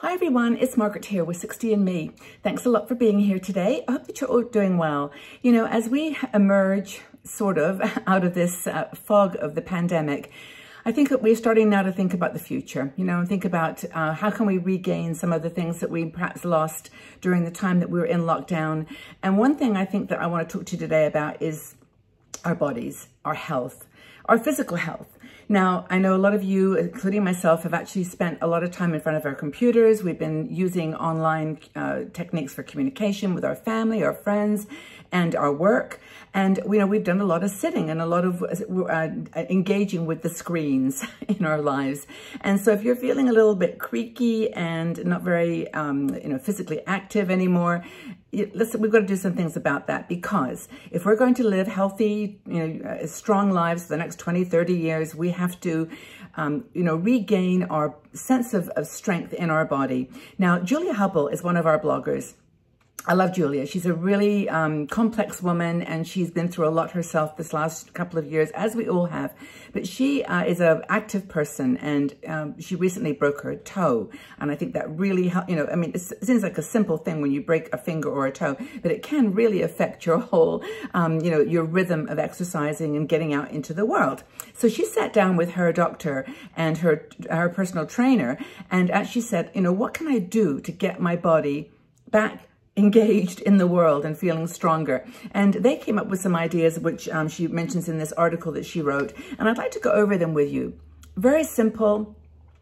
Hi everyone, it's Margaret here with 60andMe. Thanks a lot for being here today. I hope that you're all doing well. You know, as we emerge sort of out of this fog of the pandemic, I think that we're starting now to think about the future, and think about how can we regain some of the things that we perhaps lost during the time that we were in lockdown. And one thing I think that I want to talk to you today about is our bodies, our health, our physical health. Now, I know a lot of you, including myself, have actually spent a lot of time in front of our computers. We've been using online techniques for communication with our family, our friends, and our work. And, we've done a lot of sitting and a lot of engaging with the screens in our lives. And so if you're feeling a little bit creaky and not very, physically active anymore, listen, we've got to do some things about that, because if we're going to live healthy, strong lives for the next 20, 30 years, we have to, regain our sense of strength in our body. Now, Julia Hubble is one of our bloggers. I love Julia. She's a really complex woman, and she's been through a lot herself this last couple of years, as we all have. But she is an active person, and she recently broke her toe. And I think that really helped, it seems like a simple thing when you break a finger or a toe, but it can really affect your whole, your rhythm of exercising and getting out into the world. So she sat down with her doctor and her personal trainer, and actually said, what can I do to get my body back engaged in the world and feeling stronger? And they came up with some ideas, which she mentions in this article that she wrote. And I'd like to go over them with you. Very simple,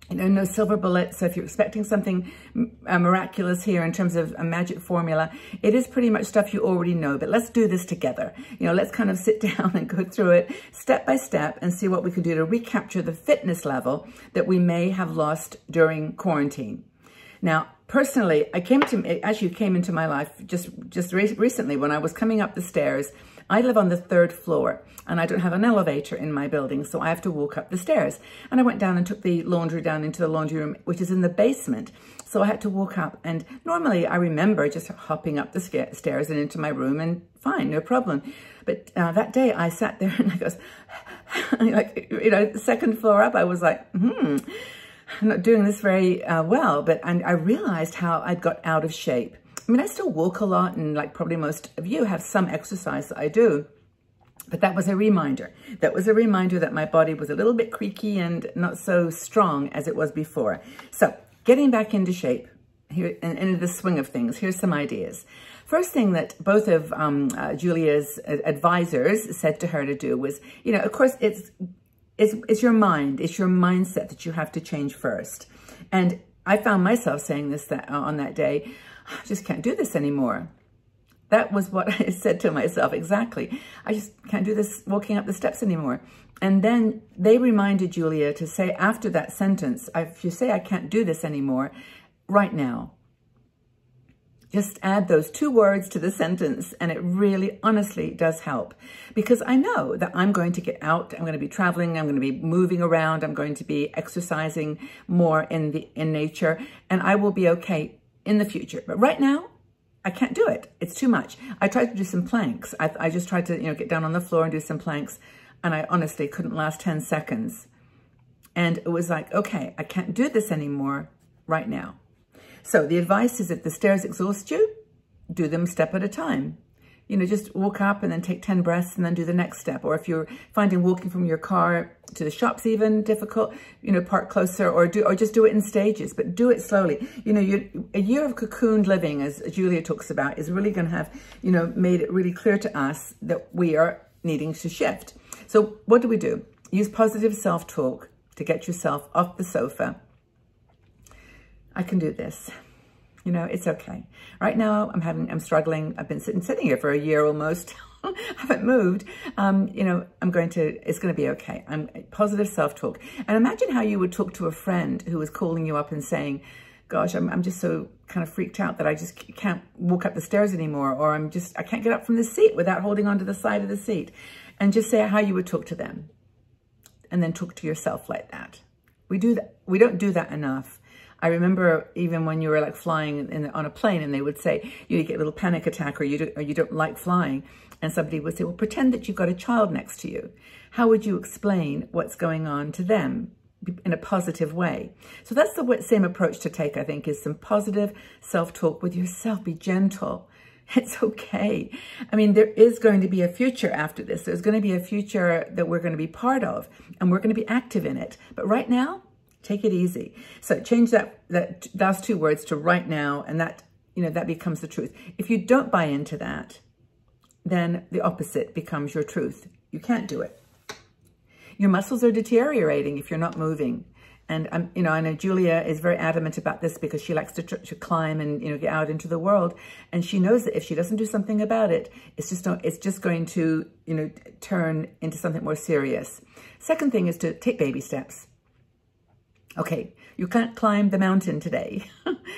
no silver bullet. So if you're expecting something miraculous here in terms of a magic formula, it is pretty much stuff you already know, but let's do this together. Let's kind of sit down and go through it step by step and see what we can do to recapture the fitness level that we may have lost during quarantine. Now, personally, as you came into my life just recently when I was coming up the stairs. I live on the 3rd floor, and I don't have an elevator in my building, so I have to walk up the stairs. And I went down and took the laundry down into the laundry room, which is in the basement. So I had to walk up, and normally I remember just hopping up the stairs and into my room, and fine, no problem. But that day I sat there and I goes, the 2nd floor up, I was like, I'm not doing this very well, but I realized how I'd got out of shape. I still walk a lot, and like probably most of you have some exercise that I do, but that was a reminder. That was a reminder that my body was a little bit creaky and not so strong as it was before. So getting back into shape here and into the swing of things, here's some ideas. First thing that both of Julia's advisors said to her to do was, of course, it's your mind, it's your mindset that you have to change first. And I found myself saying this on that day, I just can't do this anymore. That was what I said to myself, exactly. I just can't do this walking up the steps anymore. And then they reminded Julia to say after that sentence, if you say I can't do this anymore, right now. Just add those 2 words to the sentence, and it really, honestly does help. Because I know that I'm going to get out, I'm going to be traveling, I'm going to be moving around, I'm going to be exercising more in nature, and I will be okay in the future. But right now, I can't do it. It's too much. I tried to do some planks. I just tried to, get down on the floor and do some planks, and I honestly couldn't last 10 seconds. And it was like, okay, I can't do this anymore right now. So the advice is, if the stairs exhaust you, do them step at a time. Just walk up and then take 10 breaths and then do the next step. Or if you're finding walking from your car to the shops even difficult, park closer, or just do it in stages, but do it slowly. A year of cocooned living, as Julia talks about, is really going to have, made it really clear to us that we are needing to shift. So what do? Use positive self-talk to get yourself off the sofa. I can do this. It's okay. Right now, I'm struggling. I've been sitting here for a year almost. I haven't moved. It's going to be okay. Positive self-talk. And imagine how you would talk to a friend who was calling you up and saying, gosh, I'm just so kind of freaked out that I just can't walk up the stairs anymore, or I can't get up from the seat without holding onto the side of the seat. And just say how you would talk to them. And then talk to yourself like that. We do that. We don't do that enough. I remember even when you were like flying on a plane, and they would say, you get a little panic attack, or you don't like flying. And somebody would say, well, pretend that you've got a child next to you. How would you explain what's going on to them? in a positive way. So that's the same approach to take, I think, is some positive self-talk with yourself. Be gentle. It's okay. I mean, there is going to be a future after this. There's going to be a future that we're going to be part of, and we're going to be active in it. But right now, take it easy. So change that last two words to right now, and that, that becomes the truth. If you don't buy into that, then the opposite becomes your truth. You can't do it. Your muscles are deteriorating if you're not moving. And I know Julia is very adamant about this because she likes to climb and, get out into the world. And she knows that if she doesn't do something about it, it's just going to, turn into something more serious. Second thing is to take baby steps. Okay, you can't climb the mountain today,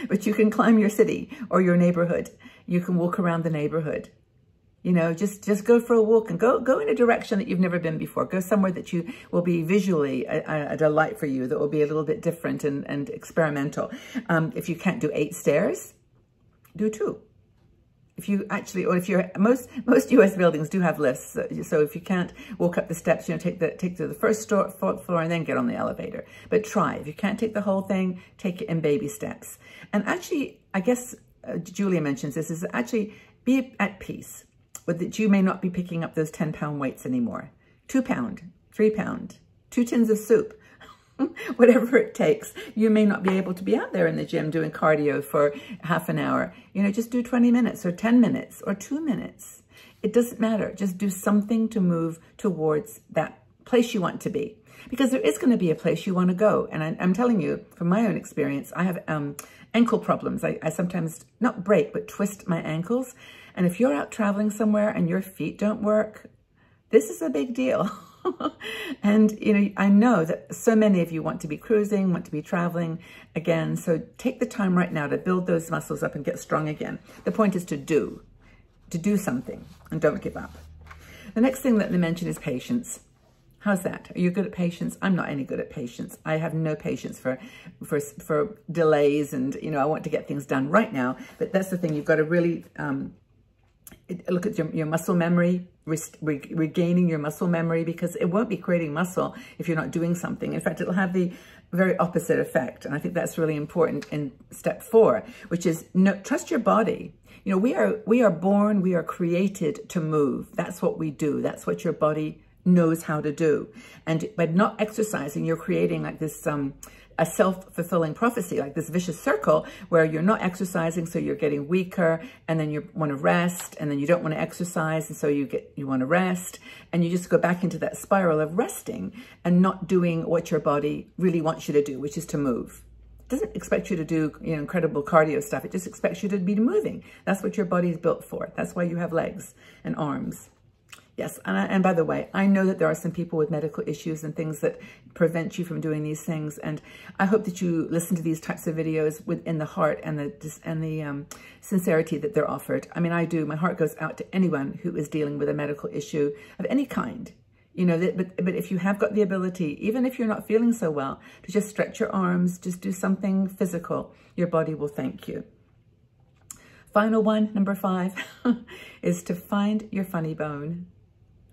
but you can climb your city or your neighborhood. You can walk around the neighborhood. Just go for a walk and go in a direction that you've never been before. Go somewhere that you will be visually a delight for you, that will be a little bit different and experimental. If you can't do 8 stairs, do 2. Most US buildings do have lifts. So if you can't walk up the steps, take to the first floor and then get on the elevator. But try. If you can't take the whole thing, take it in baby steps. And actually, I guess Julia mentions this, is actually be at peace with that you may not be picking up those 10-pound weights anymore. 2 pound, 3 pound, 2 tins of soup, whatever it takes. You may not be able to be out there in the gym doing cardio for half an hour. Just do 20 minutes or 10 minutes or 2 minutes. It doesn't matter. Just do something to move towards that place you want to be. Because there is going to be a place you want to go. And I'm telling you, from my own experience, I have ankle problems. I sometimes not break, but twist my ankles. And if you're out traveling somewhere and your feet don't work, this is a big deal. And, I know that so many of you want to be cruising, want to be traveling again. So take the time right now to build those muscles up and get strong again. The point is to do something, and don't give up. The next thing that they mention is patience. How's that? Are you good at patience? I'm not any good at patience. I have no patience for delays, and, I want to get things done right now. But that's the thing. You've got to really look at your muscle memory, regaining your muscle memory, because it won't be creating muscle if you're not doing something. In fact, it'll have the very opposite effect. And I think that's really important in step 4, which is trust your body. We are born, we are created to move. That's what we do. That's what your body knows how to do. And by not exercising, you're creating like this a self-fulfilling prophecy, like this vicious circle where you're not exercising, so you're getting weaker, and then you want to rest, and then you don't want to exercise, and so you want to rest, and you just go back into that spiral of resting and not doing what your body really wants you to do, which is to move. It doesn't expect you to do incredible cardio stuff. It just expects you to be moving. That's what your body is built for. That's why you have legs and arms. Yes, and by the way, I know that there are some people with medical issues and things that prevent you from doing these things, and I hope that you listen to these types of videos within the heart and the sincerity that they're offered. I mean, I do. My heart goes out to anyone who is dealing with a medical issue of any kind. But if you have got the ability, even if you're not feeling so well, to just stretch your arms, just do something physical, your body will thank you. Final one, number 5, is to find your funny bone.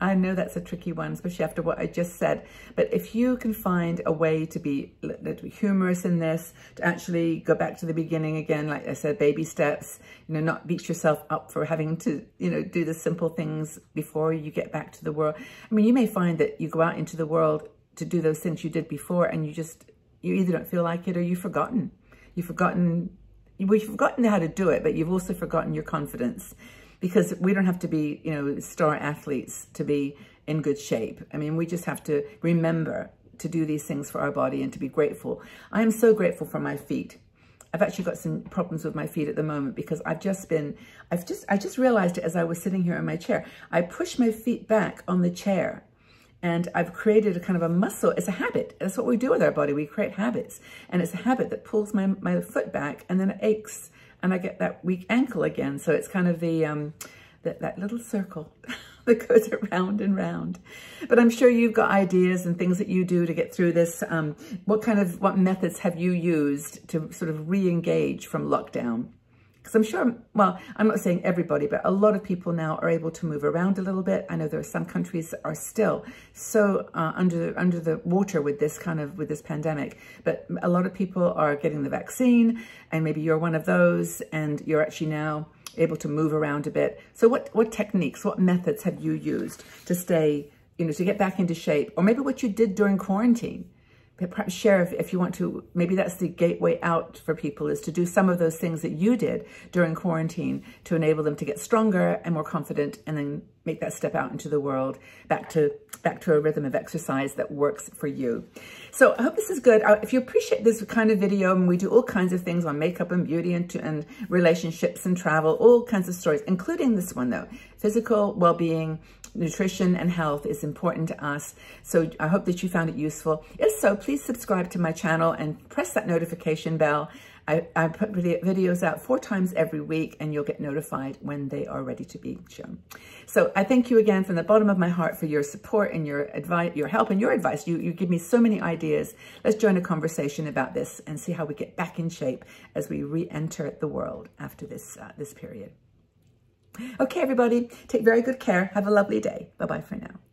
I know that's a tricky one, especially after what I just said. But if you can find a way to be humorous in this, to actually go back to the beginning again, like I said, baby steps, not beat yourself up for having to, do the simple things before you get back to the world. I mean, you may find that you go out into the world to do those things you did before, and you either don't feel like it or you've forgotten. You've forgotten how to do it, but you've also forgotten your confidence. Because we don't have to be, star athletes to be in good shape. I mean, we just have to remember to do these things for our body and to be grateful. I am so grateful for my feet. I've actually got some problems with my feet at the moment because I just realized it as I was sitting here in my chair. I push my feet back on the chair, and I've created a kind of a muscle. It's a habit. That's what we do with our body. We create habits, and it's a habit that pulls my foot back, and then it aches. And I get that weak ankle again. So it's kind of that little circle that goes around and round. But I'm sure you've got ideas and things that you do to get through this. What methods have you used to sort of re-engage from lockdown? Because I'm sure, well, I'm not saying everybody, but a lot of people now are able to move around a little bit. I know there are some countries that are still so under the water with this pandemic, but a lot of people are getting the vaccine, and maybe you're one of those, and you're actually now able to move around a bit. So what techniques, what methods have you used to stay, to get back into shape? Or maybe what you did during quarantine. Perhaps share if you want to. Maybe that's the gateway out for people, is to do some of those things that you did during quarantine to enable them to get stronger and more confident, and then make that step out into the world, back to a rhythm of exercise that works for you. So I hope this is good. If you appreciate this kind of video, and we do all kinds of things on makeup and beauty and relationships and travel, all kinds of stories, including this one though. Physical well-being, nutrition and health is important to us. So I hope that you found it useful. If so, please subscribe to my channel and press that notification bell. I put videos out 4 times every week, and you'll get notified when they are ready to be shown. So I thank you again from the bottom of my heart for your support and your advice, your help and your advice. You give me so many ideas. Let's join a conversation about this and see how we get back in shape as we re-enter the world after this period. Okay, everybody, take very good care. Have a lovely day. Bye-bye for now.